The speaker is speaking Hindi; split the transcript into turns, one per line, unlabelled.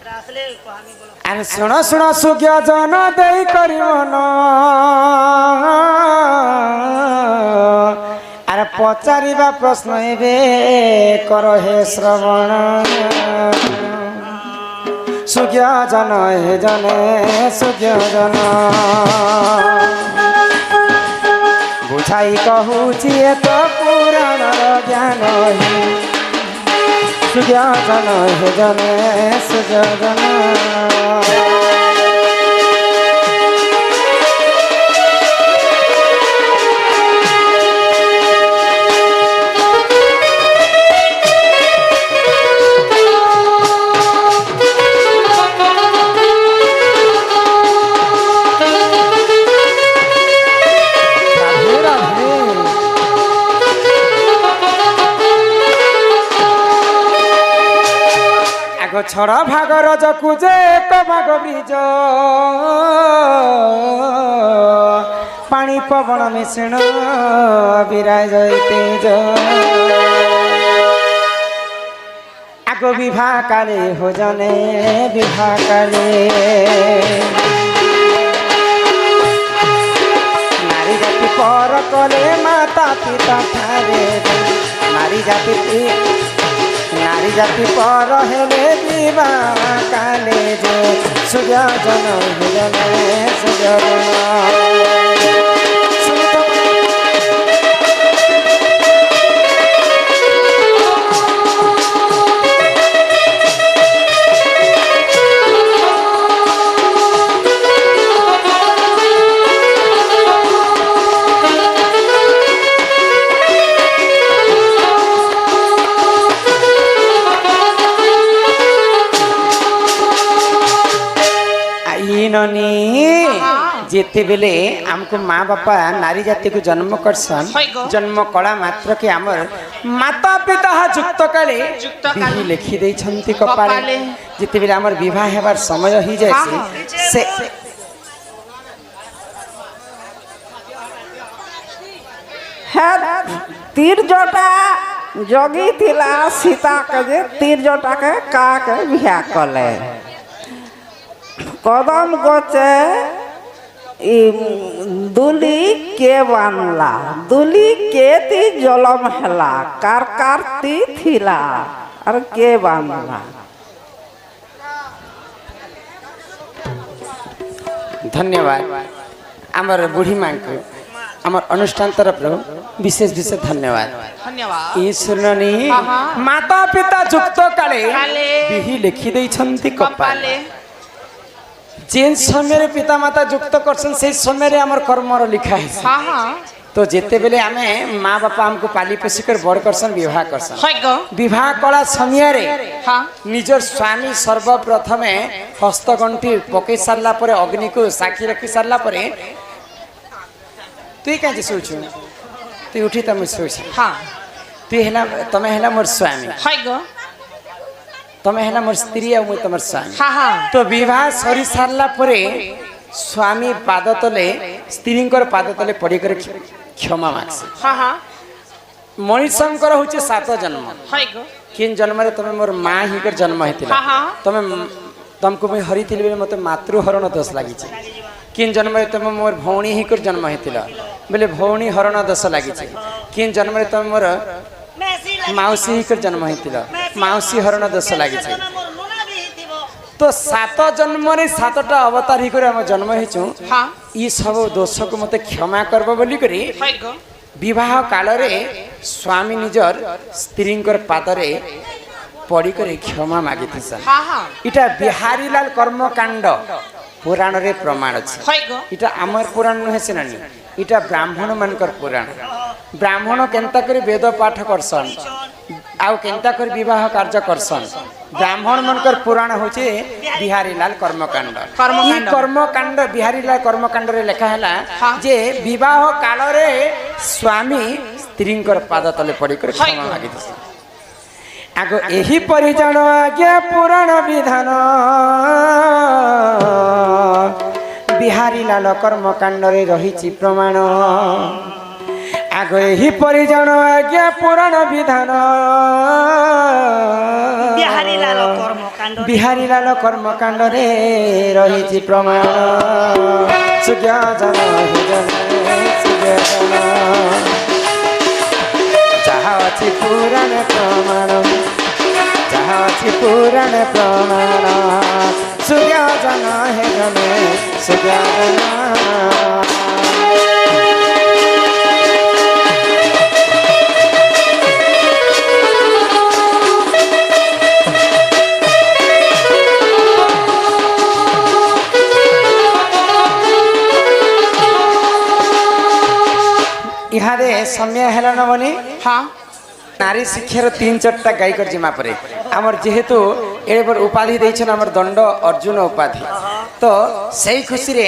अरे सुन सुन सुज्ञ जन दे करिवन अरे पचारिबा प्रश्न एबे कर हे श्रवण सुज्ञ जन हे जने सुज्ञ जन बुझाई कहूची तो पुराण ज्ञान सुज्ञ जन हे जने सुज्ञ जन छड़ भाग रजकू जे एक भाग ब्रिज पानी पवन मिश्रण विराज तेज आग विवाह काले हो जने विवाह काले नारी जाति पर कले माता पिता ठारे नारी जाति पर हेले विवाह काले जो सूर्य जन हेले सूर्य जेते बेले हमको माँ बापा नारी जाति को जन्म करसन जन्म कला मात्र के आमर माता पिता जुक्त काले बिहि लिखि दे छंती कपाले जेते बेले आमर विवाह हेबार समय ही जाय से
तीर जटा जगी थिला सीता के जे तीर जटा के का के बिहा कले कदम गोचे दुली के बानला दुली के ती जलम हेला कार कारती थिला और के बानला
धन्यवाद आमर बुढ़ी माँ को आमर अनुष्ठान तरफ विशेष विशेष धन्यवाद ईश्वरनी माता पिता जुक्त काले बिहि लिखि दे छंती कपाले जेन समय पिता माता जुक्त करसन से समय आमर कर्मर लिखा है तो जेते बेले आमे माँ बापा हमको पाली पोषी कर बड़ करसन विवाह करसन विवाह कला समय रे निजर स्वामी सर्वप्रथम हस्तगंठी पकई सारला परे अग्नि को साक्षी रखी सारला परे तुई काजे सोचु तुई उठी तमे सोच तुई हेला तमे हेला मोर स्वामी तमे हेला मोर स्त्री आ मुई तमर स्वामी तो विवाह सरी सारला परे स्वामी पाद तले स्त्रींकर पाद तले पड़ी कर क्षमा मागसे मनुष्यंकर होचे 7 जन्म किन जन्म रे तमे मोर मां ही कर जन्म हेतिला तमे तुमको मैं हरी थिल बेले मते मातृहरण दोष लागि छै किन जन्म रे तमे मोर भौणी ही कर जन्म हेतिला बेले भौणी हरण दोष लागि छै किन जन्म रे तमे मोर माउसी ही कर जन्म हेतिला माउसी हरण दोष लागि छै तो 7 जन्म रे 7टा अवतार ही कर हम जन्म हेचु ई सब दोष को मते क्षमा करबो बोली करी विवाह काल रे स्वामी निजर स्त्रींकर पाद रे पड़ी कर क्षमा मागिथि सन इटा बिहारी लाल कर्मकांड पुराण रे प्रमाण अछि इटा आमर पुराण नहे सेनानी इटा ब्राह्मण मानकर पुराण ब्राह्मण केनता कर वेद पाठ करसन आउ केनता कर विवाह कार्य करसन ब्राह्मण मनकर पुराण होचे बिहारी लाल कर्मकांड ई कर्मकांड बिहारी लाल कर्मकांड रे लिखा हला जे विवाह काल रे स्वामी स्त्रींकर पाद तले पड़ी कर क्षमा मागिथि आगो एही परिजन आज्ञा पुराण विधान बिहारी लाल कर्मकांड रे रहिछि प्रमाण आगो एही परिजन आज्ञा पुराण विधान
बिहारी लाल कर्मकांड
बिहारी लाल कर्मकांड रे रही प्रमाण सुज्ञ जन जहाँ अच्छी पुराण प्रमाण जहाँ अच्छी पुराण प्रमाण सुज्ञ जन हे जने सुज्ञ जन इहारे समय है न बनी हाँ नारी शिक्षार 3-4टा गायकर जिमा परे आमर जेहेतु एबर उपाधि देछन आमर दंड अर्जुन उपाधि तो सही खुशी रे